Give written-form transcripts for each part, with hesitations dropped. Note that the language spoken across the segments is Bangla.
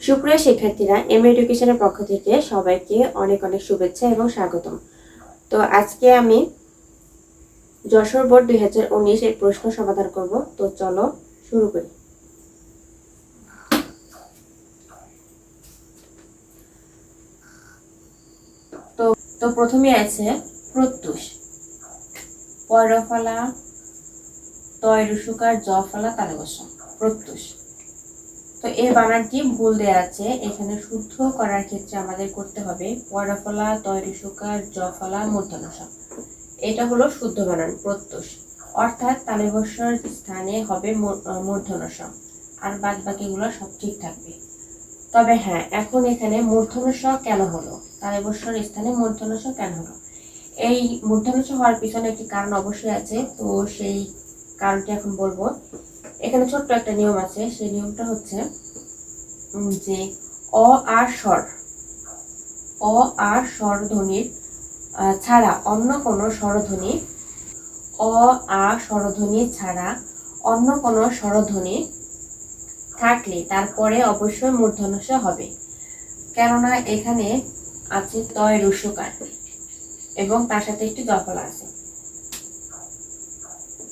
সুপ্রিয় শিক্ষার্থীরা, এম এডুকেশনের পক্ষ থেকে সবাইকে অনেক অনেক শুভেচ্ছা এবং স্বাগতম। তো আজকে আমি যশোর বোর্ড 2019 এর প্রশ্ন সমাধান করব। তো চলো শুরু করি। তো প্রথমে আছে প্রত্যুষ, পয়রফলা, তয় রুসুকার, জ ফলা, তালে বসা। প্রত্যুষ। তো এই বানানটি ভুল দেওয়া আছে, এখানে শুদ্ধ করার ক্ষেত্রে আমাদের করতে হবে পয়রফলা, তয় রুসুকার, জ ফলা, মূর্ধন্য ষ। এটা হলো শুদ্ধ বানান প্রত্যুষ, অর্থাৎ তালব্যস্যর স্থানে হবে মূর্ধন্য ষ, আর বাদ বাকিগুলো সব ঠিক থাকবে। তবে হ্যাঁ, এখন এখানে মূর্ধন্য ষ কেন হলো, তালব্যস্যর স্থানে মূর্ধন্য ষ কেন হলো? এই মূর্ধন্য ষ হওয়ার পিছনে একটি কারণ অবশ্যই আছে, তো সেই কারণটি এখন বলবো। এখানে ছোট্ট একটা নিয়ম আছে, সেই নিয়মটা হচ্ছে যে অ আর স্বর, অ আর স্বরধ্বনির ছাড়া অন্য কোনো স্বরধ্বনি, অ আ স্বরধ্বনি ছাড়া অন্য কোনো স্বরধ্বনি থাকলে তারপরে অবশ্যই মূর্ধন্য ষ হবে। কেননা এখানে আছে তয় রুস্যকার এবং তার সাথে একটি জফলা আছে,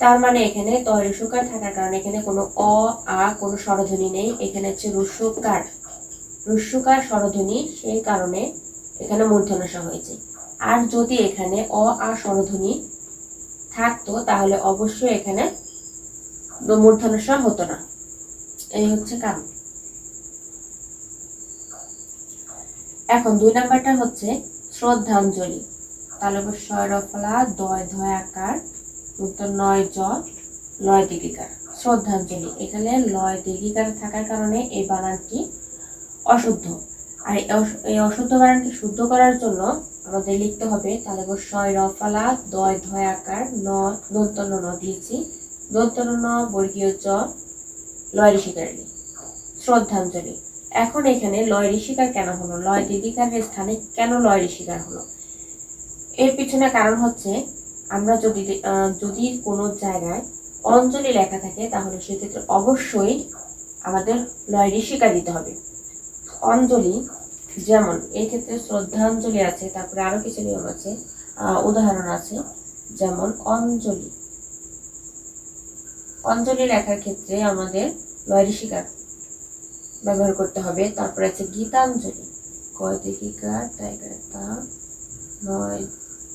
তার মানে এখানে তয় রুস্যকার থাকার কারণে এখানে কোনো অ আ কোনো স্বরধ্বনি নেই, এখানে হচ্ছে রুস্যকার, রুস্যকার স্বরধ্বনি, সেই কারণে এখানে মূর্ধন্য ষ হয়েছে। আর যদি এখানে অ আ স্বরধ্বনি থাকতো তাহলে অবশ্যই এখানে মূর্ধন্য ষ হতো না। এই হচ্ছে কারণ। এখন 2 নাম্বারটা হচ্ছে শ্রদ্ধাঞ্জলি, তালব্য রফলা, দয় ধয় আকার, উত্তর নয় জ, লয় দীর্ঘিকার। শ্রদ্ধাঞ্জলি, এখানে লয় দীর্ঘিকার থাকার কারণে এই বানানটি অশুদ্ধ। আর এই অশুদ্ধ বানানকে শুদ্ধ করার জন্য আমাদের লিখতে হবে তালব্য রফলা, দয় ধয় আকার, ন দন্তন্য ন দিয়েছি, দন্তন্য ন বর্গীয় জ, লয় ঋষিকার। শ্রদ্ধাঞ্জলি। এখন এখানে লয় ঋষিকার কেন হলো, লয় দীর্ঘিকারের স্থানে কেন লয় ঋষিকার হলো? এর পিছনে কারণ হচ্ছে, আমরা যদি কোনো জায়গায় অঞ্জলি লেখা থাকে তাহলে সেক্ষেত্রে অবশ্যই আমাদের লয় ঋষিকার দিতে হবে। অঞ্জলি, যেমন এই ক্ষেত্রে শ্রদ্ধাঞ্জলি আছে, তারপরে আরো কিছু নিয়ম আছে, উদাহরণ আছে, যেমন অঞ্জলি, অঞ্জলি লেখার ক্ষেত্রে আমাদের লয় ঋষিকার ব্যবহার করতে হবে। তারপরে আছে গীতাঞ্জলি, কয় দীর্ঘিকার টাইগার তা, নয়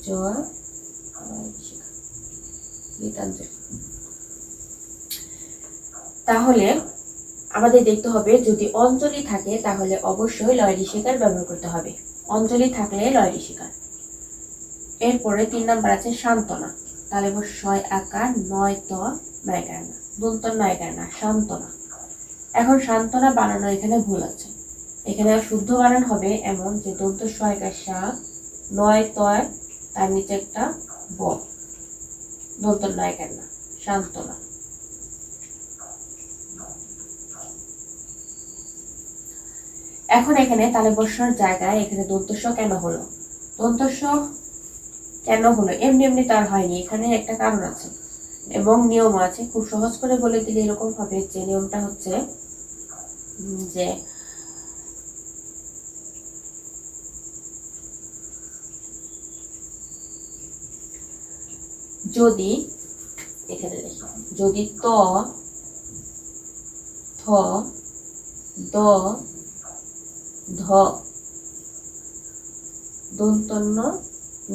জয়, গীতাঞ্জলি। তাহলে আমাদের দেখতে হবে যদি অঞ্জলি থাকে তাহলে অবশ্যই লয় ঋষিকার ব্যবহার করতে হবে, অঞ্জলি থাকলে লয় ঋষিকার। এরপরে 3 নাম্বার আছে সান্ত্বনা, তাহলে ছয় আকার, নয় ত, নয়কার না, দন্ত নয়কার না, সান্ত্বনা। এখন সান্ত্বনা বানানো এখানে ভুল আছে, এখানে শুদ্ধ বানান হবে এমন যে দন্ত ছয়কার সা, নয় তয়, তার নিচে একটা ব, দন্ত নয়কার না, সান্ত্বনা। এখন এখানে তালব্যস্যর জায়গায় এখানে দন্তস্ব কেন হলো, দন্তস্ব কেন হলো এমনি এমনি তার হয়নি, এখানে একটা কারণ আছে এবং নিয়ম আছে। খুব সহজ করে বলে দিলে এরকম হবে যে নিয়মটা হচ্ছে যে যদি এখানে লিখি, যদি ত, থ, দ, ধ, দন্তন্য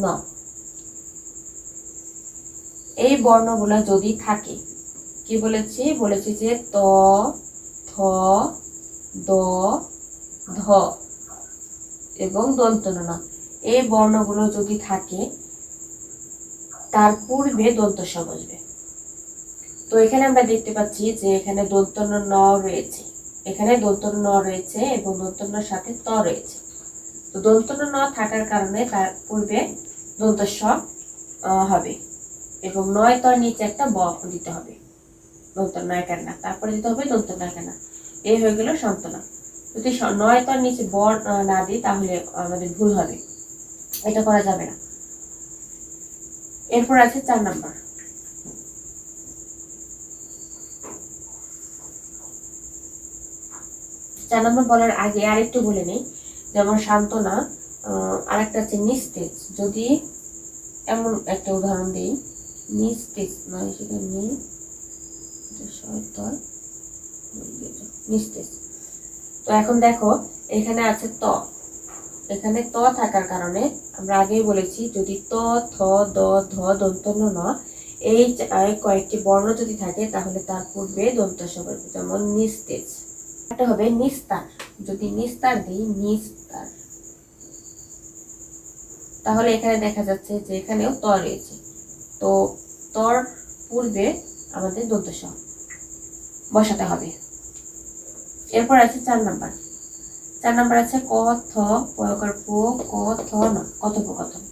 ন, এই বর্ণগুলা যদি থাকে, কি বলেছি যে ত, থ, দ, ধ এবং দন্তন্য ন, এই বর্ণগুলো যদি থাকে তার পূর্বে দন্তস্ব বসবে। তো এখানে আমরা দেখতে পাচ্ছি যে এখানে দন্তন্য ন রয়েছে, এখানে দন্তন্য ন রয়েছে এবং দন্তন্যর সাথে ত রয়েছে। তো দন্তন্য ন থাকার কারণে তার পূর্বে দন্তস্ব হবে এবং নয় তর নিচে একটা ব দিতে হবে, দন্তন্য একার না, তারপরে দিতে হবে দন্তন্য একার না। এই হয়ে গেল সান্ত্বনা। যদি নয় তর নিচে ব না দিই তাহলে আমাদের ভুল হবে, এটা করা যাবে না। এরপর আছে 4 নাম্বার, 4 নম্বর বলার আগে আরেকটু বলে নেই, যেমন সান্ত্বনা, আরেকটা আছে নিস্তেজ। যদি এমন একটা উদাহরণ দিই, নিস্তেজ নয়, সেটা নেই, নিস্তেজ। তো এখন দেখো এখানে আছে ত, এখানে ত থাকার কারণে আমরা আগেই বলেছি যদি ত, থ, দ, ধ, দন্ত ন, এই কয়েকটি বর্ণ যদি থাকে তাহলে তার পূর্বে দন্তস্ব বসবে, যেমন নিস্তেজ। একটা হবে নিস্তার, যদি নিস্তার দিই নিস্তার, তাহলে এখানে দেখা যাচ্ছে যে এখানেও ত রয়েছে, তো তর পূর্বে আমাদের দন্তস্ব বসাতে হবে। এরপর আছে 4 নাম্বার। 4 নাম্বার আছে ক, থ, পয়কার পো, ক, থ, ন, কথোপকথন।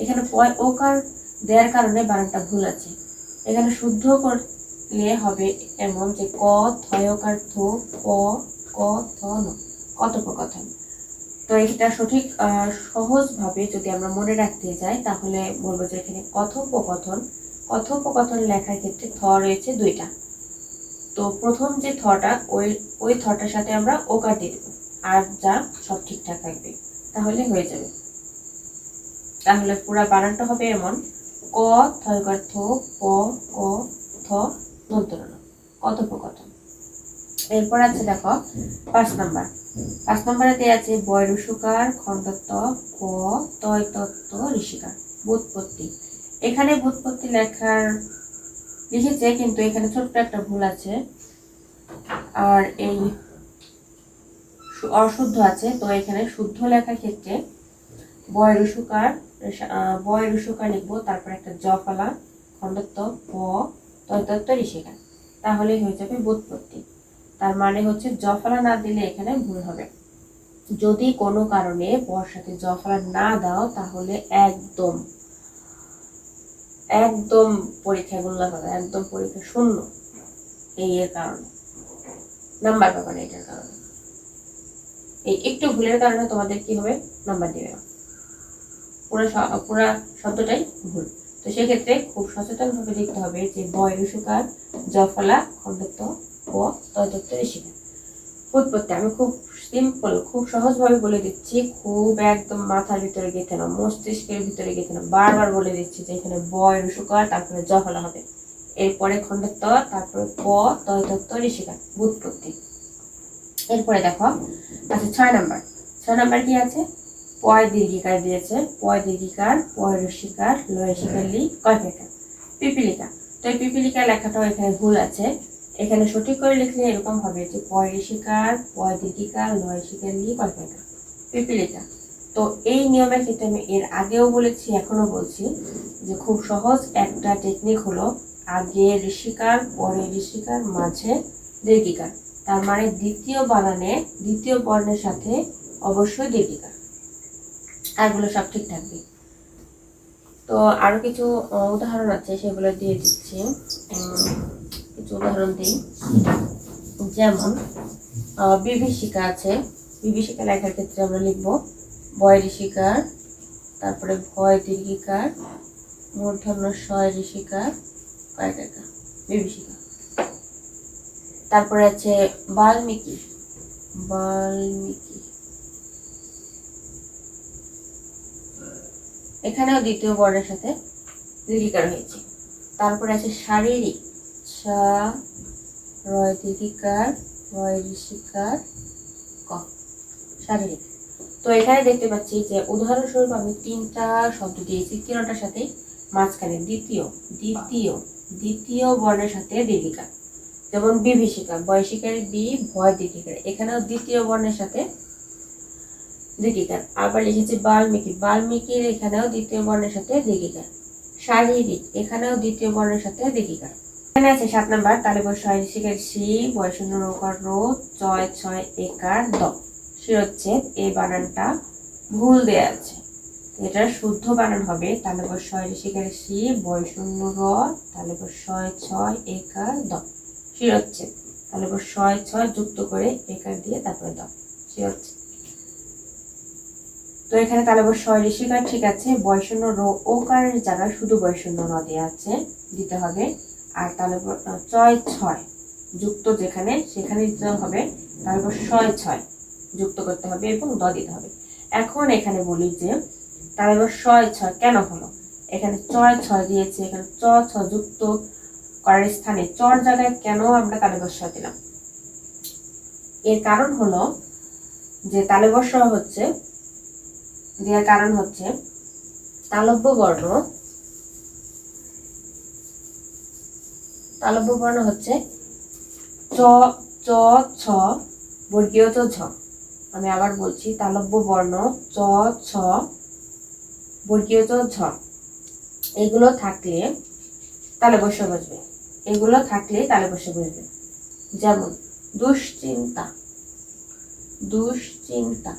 এখানে পয় ওকার দেওয়ার কারণে বানানটা ভুল আছে। এখানে শুদ্ধ করলে হবে এমন যে ক, থয়কার থো, প, ক, থ, ন, কথোপকথন। তো এটা সঠিক সহজভাবে যদি আমরা মনে রাখতে যাই তাহলে বলবো যে এখানে কথোপকথন, কথোপকথন লেখার ক্ষেত্রে থ রয়েছে 2টা। তো প্রথম যে থটা ওই থটার সাথে আমরা ওকার দিয়ে দেবো, আর যা সব ঠিকঠাক থাকবে, তাহলে হয়ে যাবে। তাহলে পুরা বানানটা হবে এমন ক, থয়কার থো, প, ক, থ, দন্ত ন, কথোপকথন। এরপর আছে দেখো 5 নাম্বার। 5 নম্বরে দেওয়া আছে বয় রুসুকার, খণ্ডত্ব, ক, তয় তত্ত্ব, ঋষিকার, ব্যুৎপত্তি। এখানে ব্যুৎপত্তি লেখার লিখেছে কিন্তু এখানে ছোট্ট একটা ভুল আছে, আর এই অশুদ্ধ আছে। তো এখানে শুদ্ধ লেখার ক্ষেত্রে বয় রুসুকার লিখবো, তারপর একটা জ ফলা, খণ্ডত্ব, প, তয় তত্ত্ব, ঋষিকার, তাহলেই হয়ে যাবে ব্যুৎপত্তি। তার মানে হচ্ছে জ ফলা না দিলে এখানে ভুল হবে। যদি কোনো কারণে বর সাথে জ ফলা না দাও তাহলে একদম একদম পরীক্ষায় গোল্লা পাবে, একদম পরীক্ষা শূন্য। এই এর কারণে নাম্বার পাবে না, এটার কারণে এই একটু ভুলের কারণে তোমাদের কি হবে, নাম্বার দিবে না, পুরো শব্দটাই ভুল। তো সেক্ষেত্রে খুব সচেতন ভাবে লিখতে হবে যে বয় রুসুকার, জ ফলা, খণ্ডত্ব, প, তয় তত্ত্ব, ঋষিকার, ব্যুৎপত্তি। আমি খুব সিম্পল, খুব সহজভাবে বলে দিচ্ছি, খুব একদম মাথার ভিতরে গেঁথে নাও, মস্তিষ্কের ভিতরে গেঁথে নাও। বারবার বলে দিচ্ছি যে এখানে বয় রুসুকার, তারপরে জ ফলা হবে, এরপরে খণ্ডত্ব, তারপরে প, তয় তত্ত্ব, ঋষিকার, ব্যুৎপত্তি। এরপরে দেখো আচ্ছা 6 নাম্বার। 6 নাম্বার কি আছে, পয় দীর্ঘিকার দিয়েছে, পয় দীর্ঘিকার, পয় রসিকার, লয় শিকার লি, কয়কার, পিপিলিকা। তো এই পিপিলিকা লেখাটাও এখানে ভুল আছে। এখানে সঠিক করে লিখলে এরকম হবে যে পয় ঋষিকার, পয় দীর্ঘিকার, লয় শিকার লি, কয়কার, পিপিলিকা। তো এই নিয়মের ক্ষেত্রে আমি এর আগেও বলেছি, এখনো বলছি যে খুব সহজ একটা টেকনিক হলো আগে ঋষিকার, পরে ঋষিকার, মাঝে দীর্ঘিকার। তার মানে দ্বিতীয় বানানে দ্বিতীয় বর্ণের সাথে অবশ্যই দীর্ঘিকার, আরগুলো সব ঠিক থাকবে। তো আরো কিছু উদাহরণ আছে, সেগুলো দিয়ে দিচ্ছি। কিছু উদাহরণ দিই, যেমন বিভীষিকা আছে। বিভীষিকা লেখার ক্ষেত্রে আমরা লিখবো বয় ঋষিকার, তারপরে ভয় দীর্ঘিকার, মূর্ধন্য শয় ঋষিকার, কয়কার, বিভীষিকা। তারপরে আছে বাল্মীকি, বাল্মীকি, এখানেও দ্বিতীয় বর্ণের সাথে দীর্ঘিকার হয়েছে। তারপরে আছে শারীরিক, সা, রয় দীর্ঘিকার, রয় ঋষিকার, ক, শারীরিক। তো এখানে দেখতে পাচ্ছি যে উদাহরণস্বরূপ আমি 3টা শব্দ দিয়েছি, 3টার সাথে মাঝখানে দ্বিতীয় দ্বিতীয় দ্বিতীয় বর্ণের সাথে দীর্ঘিকার, যেমন বিভীষিকা, বয়সিকার বি, ভয় দীর্ঘিকার, এখানেও দ্বিতীয় বর্ণের সাথে দীর্ঘিকার। আবার লিখেছি বাল্মীকি, বাল্মীকির এখানেও দ্বিতীয় বর্ণের সাথে দীর্ঘিকার। শারীরিক, এখানেও দ্বিতীয় বর্ণের সাথে দীর্ঘিকার। এখানে আছে 7 নাম্বার, তালে বয় ঋষিকার সি, বয়শূন্য রোকার রো, চয় ছয় একার দ, শিরোচ্ছেদ। এই বানানটা ভুল দেয়া আছে, এটার শুদ্ধ বানান হবে তালে বয় ঋষিকার সি, বয়শূন্য র, তালে বয় ছয় একার দ, শিরোচ্ছেদ। তাহলে ছয় যুক্ত করে একার দিয়ে তারপরে দ, শিরোচ্ছেদ। তো এখানে তাহলে ঋষিকার ঠিক আছে, বয়শূন্য র ওকারের জায়গায় শুধু বয়শূন্য ন দেওয়া আছে, দিতে হবে। আর তাহলে ছয় যুক্ত যেখানে সেখানে দিতে হবে তারপর ছয় যুক্ত করতে হবে এবং দ দিতে হবে। এখন এখানে বলি যে তালেবস ছয় ছয় কেন হলো, এখানে ছয় ছয় দিয়েছে, এখানে চ ছ যুক্ত করার স্থানে চর জায়গায় কেন আমরা তালেবস ছয় দিলাম? এর কারণ হলো যে তালেবস ছয় হচ্ছে দেওয়ার কারণ হচ্ছে তালব্য বর্ণ হচ্ছে চ চ ছ বর্গীয় চ ঝ। আমি আবার বলছি, তালব্য বর্ণ চ ছ বর্গীয় চ ঝ এগুলো থাকলে তালেবস বসবে, এগুলো থাকলে তালেবস বসবে। যেমন দুশ্চিন্তা, দুশ্চিন্তা।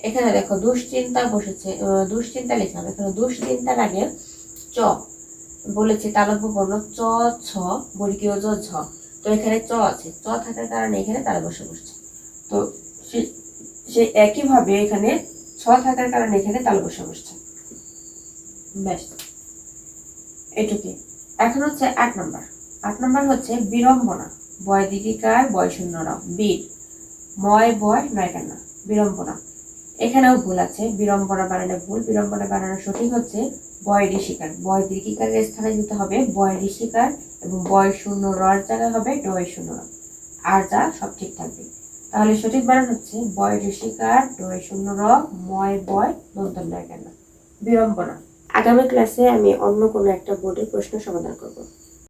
এখানে দেখো দুশ্চিন্তা বসেছে, দুশ্চিন্তা লিখলাম, এখানে দুশ্চিন্তার আগে চ বলেছে তালব্য বর্ণ চ ছ বর্গীয় জ ঝ। তো এখানে চ আছে, চ থাকার কারণে এখানে তালেবস বসছে। তো সে একইভাবে এখানে ছ থাকার কারণে এখানে তালেবস বসছে। ব্যাস এটুকুই। এখন হচ্ছে 8 নম্বর হচ্ছে বিড়ম্বনা, বয় দীর্ঘিকার বয় শূন্য র, বীর ময় বয় নয়কার না, বিড়ম্বনা। এখানেও ভুল আছে, বিড়ম্বনা বানানো ভুল, বিড়ম্বনা বানানো সঠিক হচ্ছে বয় ঋষিকার, বয় দীর্ঘিকারের স্থানে দিতে হবে বয় ঋষিকার এবং বয় শূন্য রর জায়গায় হবে ডয় শূন্য র, আর যা সব ঠিক থাকবে। তাহলে সঠিক বানান হচ্ছে বয় ঋষিকার ডয় শূন্য র ময় বয় দন্তন নয়কার না, বিড়ম্বনা। আগামী ক্লাসে আমি অন্য কোনো একটা বোর্ডের প্রশ্ন সমাধান করব।